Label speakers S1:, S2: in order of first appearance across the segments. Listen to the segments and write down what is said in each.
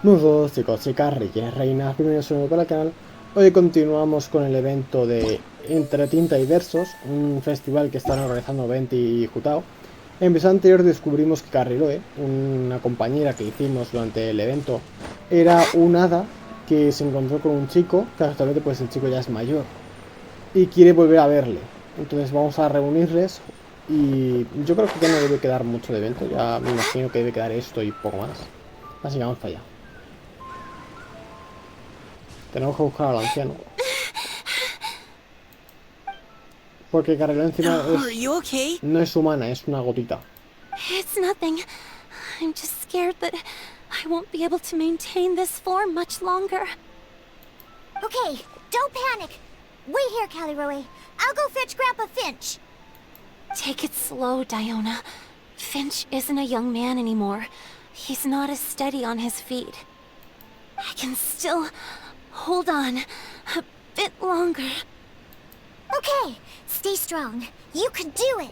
S1: Muy buenos chicos, chicas, reyes, reinas, bienvenidos a un nuevo para el canal. Hoy continuamos con el evento de Entre, Tinta y Versos, un festival que están organizando Venti y Jutao. En el episodio anterior descubrimos que Carriloe, una compañera que hicimos durante el evento, era un hada que se encontró con un chico, que actualmente pues el chico ya es mayor y quiere volver a verle. Entonces vamos a reunirles y yo creo que ya no debe quedar mucho de evento, ya me imagino que debe quedar esto y poco más. Así que vamos para allá. Tenemos que buscar al anciano. Porque Carrera encima no es humana, es una gotita.
S2: It's nothing. I'm just scared that I won't be able to maintain this form much longer.
S3: Okay, don't panic. Wait here, Caliroe. I'll go fetch Grandpa Finch.
S2: Take it slow, Diona. Finch isn't a young man anymore. He's not as steady on his feet. I can still hold on a bit longer.
S3: Okay, stay strong. You can do it.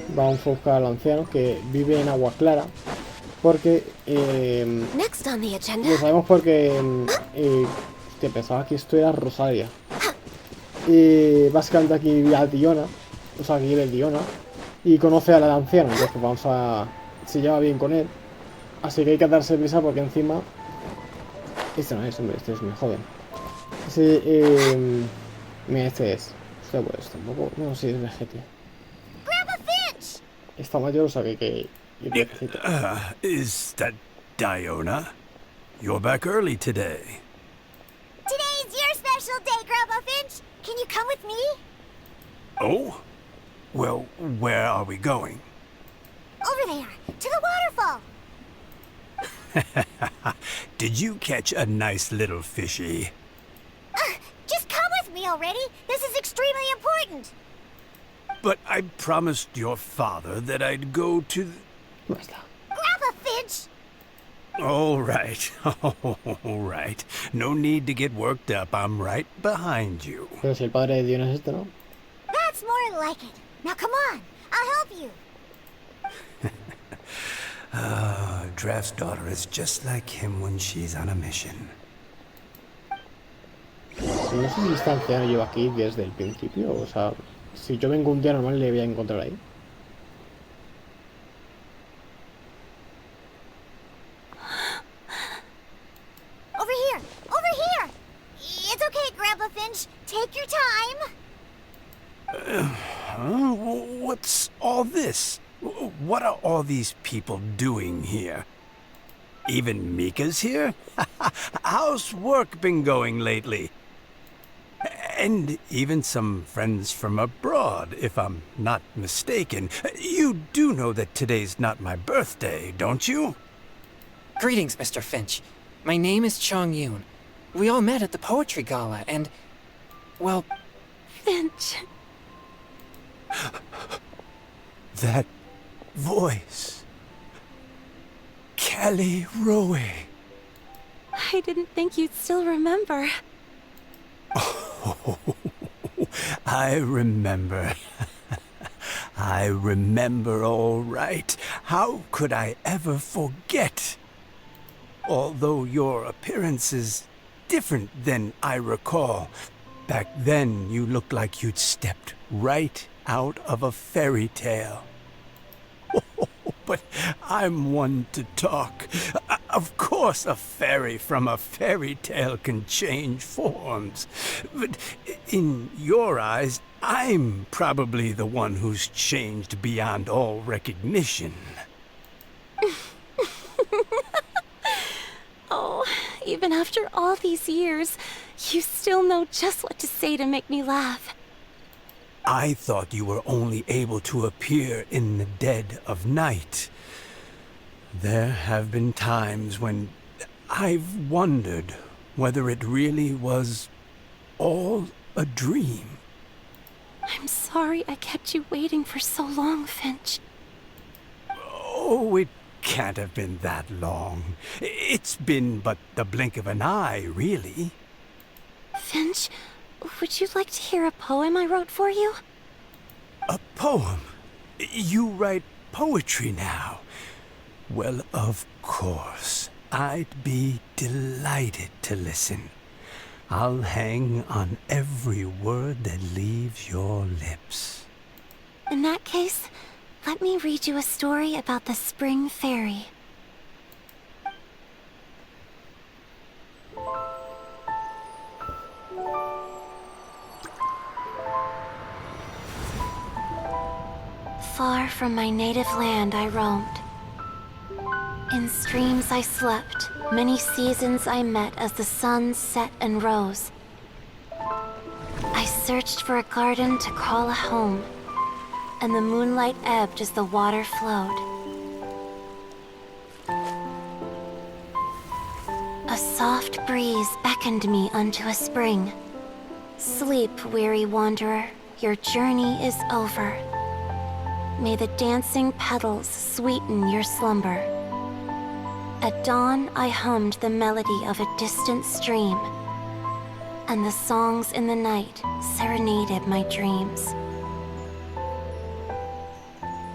S1: Vamos a buscar al anciano que vive en Agua Clara. Porque...
S2: Next on the agenda.
S1: lo sabemos porque... hostia, pensaba que esto era Rosaria. Y básicamente aquí vivía Diona. O sea, aquí vive Diona. Y conoce al anciano. Entonces pues vamos a... se lleva bien con él. Así que hay que darse prisa porque encima... Este no es, hombre, este es muy joven. Mira, este es. Hostia, pues tampoco... No, sí, es vejete.
S3: Grandpa Finch!
S1: Está mayor, o sea que ir viejecito.
S4: Is that Diona? You're back early today.
S3: Today's your special day, Grandpa Finch. Can you come with me?
S4: Oh? Well, where are we going?
S3: Over there, to the waterfall.
S4: Did you catch a nice little fishy?
S3: Just come with me already. This is extremely important.
S4: But I promised your father that I'd go to...
S1: No está.
S3: Grandpa Finch!
S4: All right, all right. No need to get worked up. I'm right behind you.
S1: Pero si el padre de Diona es este, ¿no?
S3: That's more like it. Now come on, I'll help you.
S4: Draft's daughter is just like him when she's on a mission.
S1: No sé si este anciano lleva aquí desde el principio. O sea, si yo vengo un día normal le voy a encontrar ahí.
S3: Over here! Over here! It's okay, Grandpa Finch. Take your time.
S4: What's all this? What are all these people doing here? Even Mika's here? How's work been going lately? And even some friends from abroad, if I'm not mistaken. You do know that today's not my birthday, don't you?
S5: Greetings, Mr. Finch. My name is Chong Yoon. We all met at the poetry gala, and... well...
S2: Finch.
S4: That voice. Callie Rowe.
S2: I didn't think you'd still remember.
S4: Oh, I remember. I remember all right. How could I ever forget? Although your appearance is different than I recall. Back then, you looked like you'd stepped right out of a fairy tale. But I'm one to talk. Of course a fairy from a fairy tale can change forms. But in your eyes, I'm probably the one who's changed beyond all recognition.
S2: Oh, even after all these years, you still know just what to say to make me laugh.
S4: I thought you were only able to appear in the dead of night. There have been times when I've wondered whether it really was all a dream.
S2: I'm sorry I kept you waiting for so long, Finch.
S4: Oh, it can't have been that long. It's been but the blink of an eye, really.
S2: Finch, would you like to hear a poem I wrote for you?
S4: A poem? You write poetry now. Well, of course. I'd be delighted to listen. I'll hang on every word that leaves your lips.
S2: In that case, let me read you a story about the spring fairy. Far from my native land I roamed. In streams I slept, many seasons I met as the sun set and rose. I searched for a garden to call a home, and the moonlight ebbed as the water flowed. A soft breeze beckoned me unto a spring. Sleep, weary wanderer, your journey is over. May the dancing petals sweeten your slumber. At dawn, I hummed the melody of a distant stream, and the songs in the night serenaded my dreams.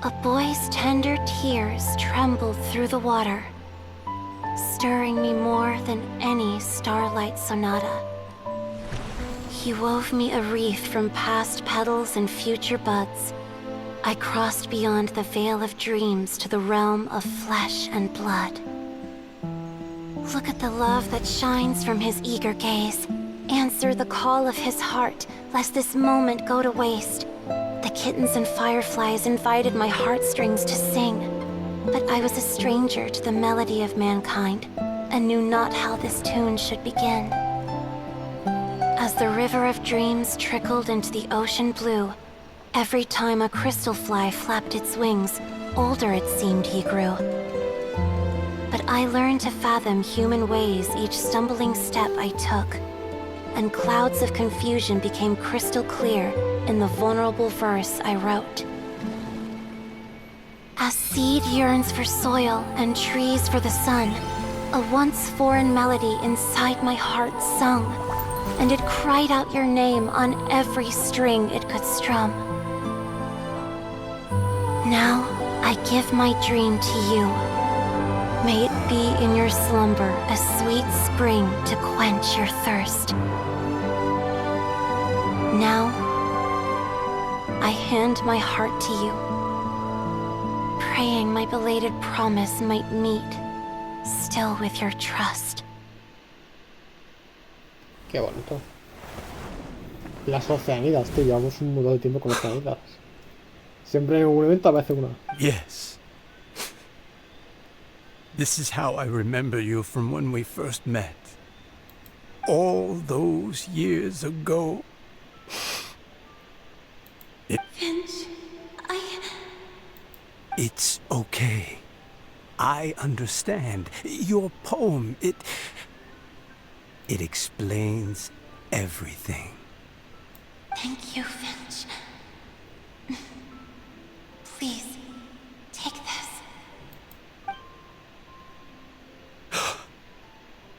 S2: A boy's tender tears trembled through the water, stirring me more than any starlight sonata. He wove me a wreath from past petals and future buds. I crossed beyond the veil of dreams to the realm of flesh and blood. Look at the love that shines from his eager gaze. Answer the call of his heart, lest this moment go to waste. The kittens and fireflies invited my heartstrings to sing, but I was a stranger to the melody of mankind, and knew not how this tune should begin. As the river of dreams trickled into the ocean blue, every time a crystal fly flapped its wings, older it seemed he grew. But I learned to fathom human ways each stumbling step I took, and clouds of confusion became crystal clear in the vulnerable verse I wrote. As seed yearns for soil and trees for the sun, a once foreign melody inside my heart sung, and it cried out your name on every string it could strum. Now I give my dream to you. May it be in your slumber a sweet spring to quench your thirst. Now I hand my heart to you, praying my belated promise might meet, still with your trust.
S1: Qué bonito. Las oceanidas, tío, llevamos un montón de tiempo con oceanidas. Siempre en algún evento aparece una.
S4: Yes. This is how I remember you from when we first met. All those years ago.
S2: Finch,
S4: It's okay. I understand. Your poem, it explains everything.
S2: Thank you, Finch. Please, take this.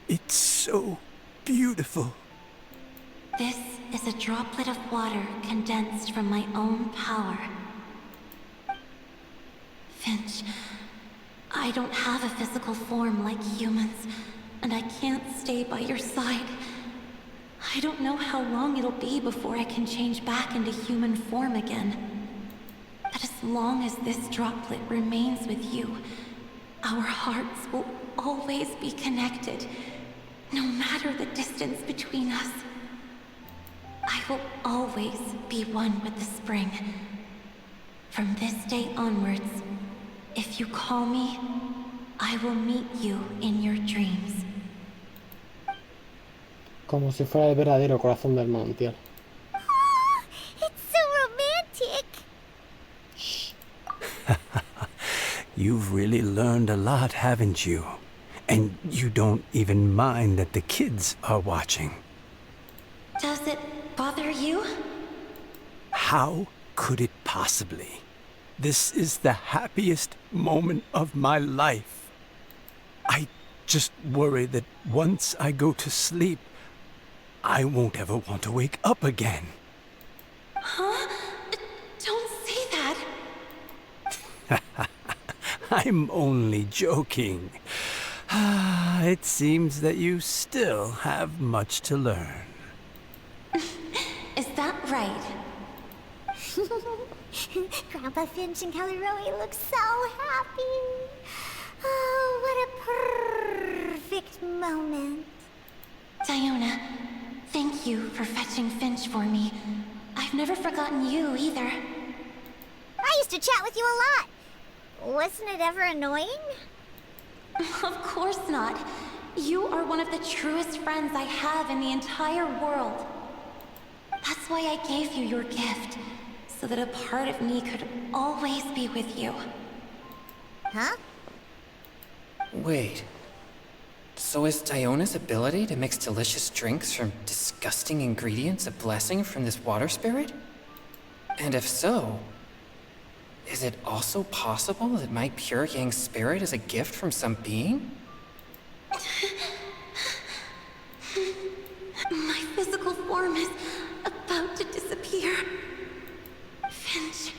S4: It's so beautiful.
S2: This is a droplet of water condensed from my own power. Finch, I don't have a physical form like humans, and I can't stay by your side. I don't know how long it'll be before I can change back into human form again. But as long as this droplet remains with you, our hearts will always be connected, no matter the distance between us. I will always be one with the spring. From this day onwards, if you call me, I will meet you in your dreams.
S1: Como si fuera el verdadero corazón del manantial.
S3: Oh, it's so romantic.
S4: You've really learned a lot, haven't you? And you don't even mind that the kids are watching.
S2: Does it bother you?
S4: How could it possibly? This is the happiest moment of my life. I just worry that once I go to sleep, I won't ever want to wake up again.
S2: Huh? Don't say that.
S4: I'm only joking. It seems that you still have much to learn.
S2: Is that right?
S3: Grandpa Finch and Kelly Rowie look so happy. Oh, what a perfect moment.
S2: Diona, thank you for fetching Finch for me. I've never forgotten you either.
S3: I used to chat with you a lot. Wasn't it ever annoying?
S2: Of course not. You are one of the truest friends I have in the entire world. That's why I gave you your gift, so that a part of me could always be with you.
S3: Huh?
S5: Wait. So is Diona's ability to mix delicious drinks from disgusting ingredients a blessing from this water spirit? And if so, is it also possible that my pure yang spirit is a gift from some being?
S2: My physical form is about to disappear. Finch,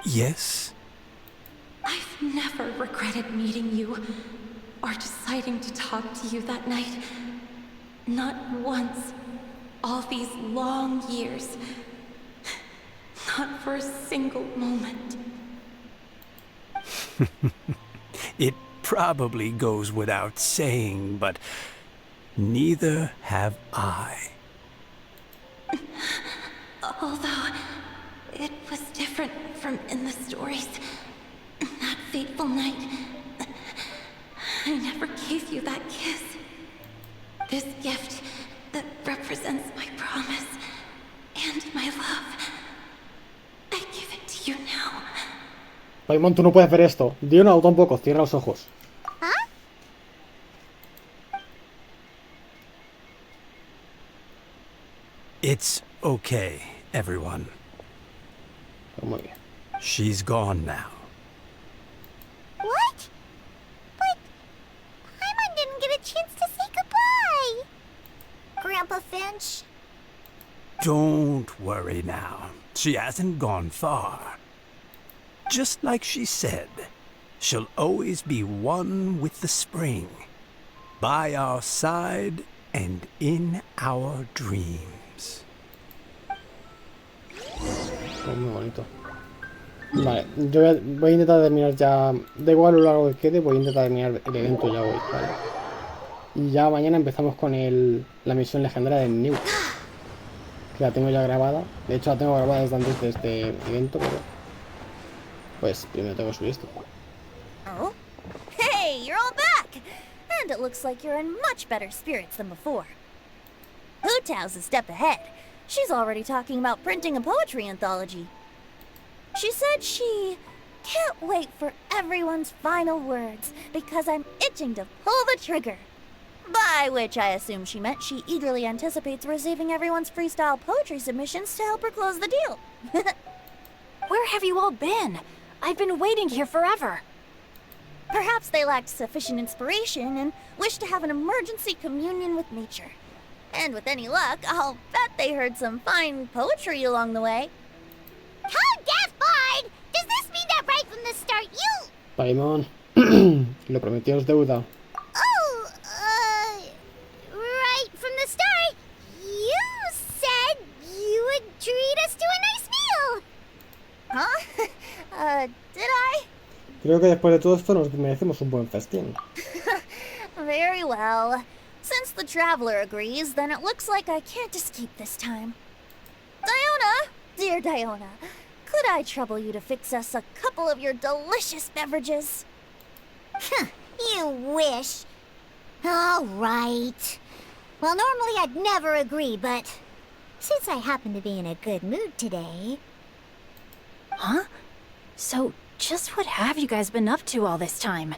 S4: Yes?
S2: I've never regretted meeting you or deciding to talk to you that night. Not once. All these long years. Not for a single moment.
S4: It probably goes without saying, but neither have I.
S2: Although it was different from in the stories. That fateful night, I never gave you that kiss. This gift that represents my promise and my love. I give it to you now.
S1: Paimon, tú no puedes ver esto. Diona, tampoco. Cierra los ojos.
S3: Huh?
S4: It's okay, everyone.
S1: Muy bien.
S4: She's gone now.
S3: What? But Paimon didn't get a chance to say goodbye. Grandpa Finch?
S4: Don't worry now. She hasn't gone far. Just like she said, she'll always be one with the spring, by our side and in our dreams.
S1: Oh, muy bonito. Vale, yo voy a intentar terminar ya. Da igual lo largo que quede, voy a intentar terminar el evento ya hoy, ¿vale? Y ya mañana empezamos con la misión legendaria de New. Que la tengo ya grabada. De hecho, la tengo grabada desde antes de este evento, pero. Pues primero tengo que subir esto.
S6: Oh? Hey, you're all back! And it looks like you're in much better spirits than before. Hu Tao's a step ahead. She's already talking about printing a poetry anthology. She said she can't wait for everyone's final words because I'm itching to pull the trigger. By which I assume she meant she eagerly anticipates receiving everyone's freestyle poetry submissions to help her close the deal.
S2: Where have you all been? I've been waiting here forever.
S6: Perhaps they lacked sufficient inspiration and wished to have an emergency communion with nature. And with any luck, I'll bet they heard some fine poetry along the way.
S3: How death-fied! Does this mean that right from the start you...
S1: Paimon, lo prometido es deuda.
S3: Oh, right from the start, you said you would treat us to a nice meal!
S6: Huh? Did I?
S1: Creo que después de todo esto nos merecemos un buen festín.
S6: Very well. Since the traveler agrees, then it looks like I can't escape this time. Diona, dear Diona, could I trouble you to fix us a couple of your delicious beverages?
S3: You wish. All right. Well, normally I'd never agree, but since I happen to be in a good mood today...
S2: Huh? So, just what have you guys been up to all this time?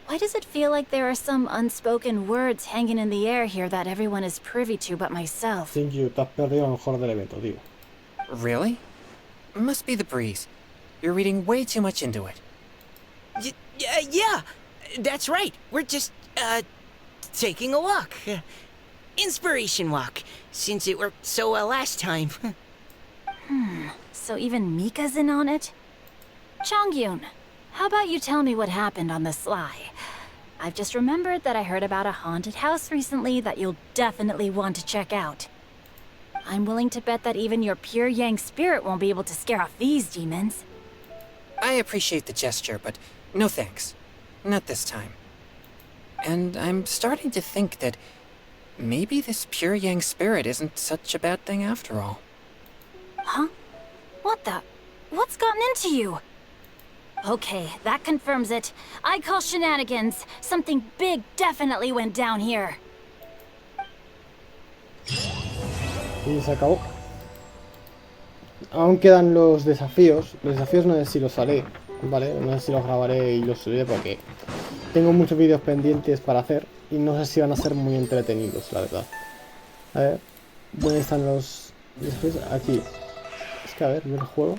S2: Why does it feel like there are some unspoken words hanging in the air here that everyone is privy to but myself?
S1: Thank you, te has perdido lo mejor del evento, tío.
S5: Really? Must be the breeze. You're reading way too much into it.
S7: Yeah, that's right. We're just, taking a walk. Inspiration walk, since it worked so well last time.
S2: So even Mika's in on it?
S8: Chongyun, how about you tell me what happened on the sly? I've just remembered that I heard about a haunted house recently that you'll definitely want to check out. I'm willing to bet that even your pure yang spirit won't be able to scare off these demons.
S5: I appreciate the gesture, but no thanks. Not this time. And I'm starting to think that maybe this pure yang spirit isn't such a bad thing after all.
S8: Huh? What the? What's gotten into you? Okay, that confirms it. I call shenanigans. Something big definitely went down here.
S1: Y se acabó. Aún quedan los desafíos. Los desafíos no sé si los haré, ¿vale? No sé si los grabaré y los subiré porque tengo muchos vídeos pendientes para hacer y no sé si van a ser muy entretenidos, la verdad. A ver, ¿dónde están los desafíos? Aquí. Es que a ver, el juego.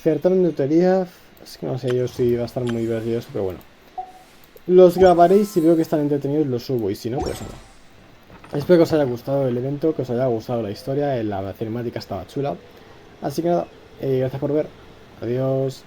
S1: Certamen de teoría. Es que no sé yo si va a estar muy divertido eso, pero bueno. Los grabaré y si veo que están entretenidos los subo y si no, pues no. Espero que os haya gustado el evento, que os haya gustado la historia, la cinemática estaba chula. Así que nada, gracias por ver. Adiós.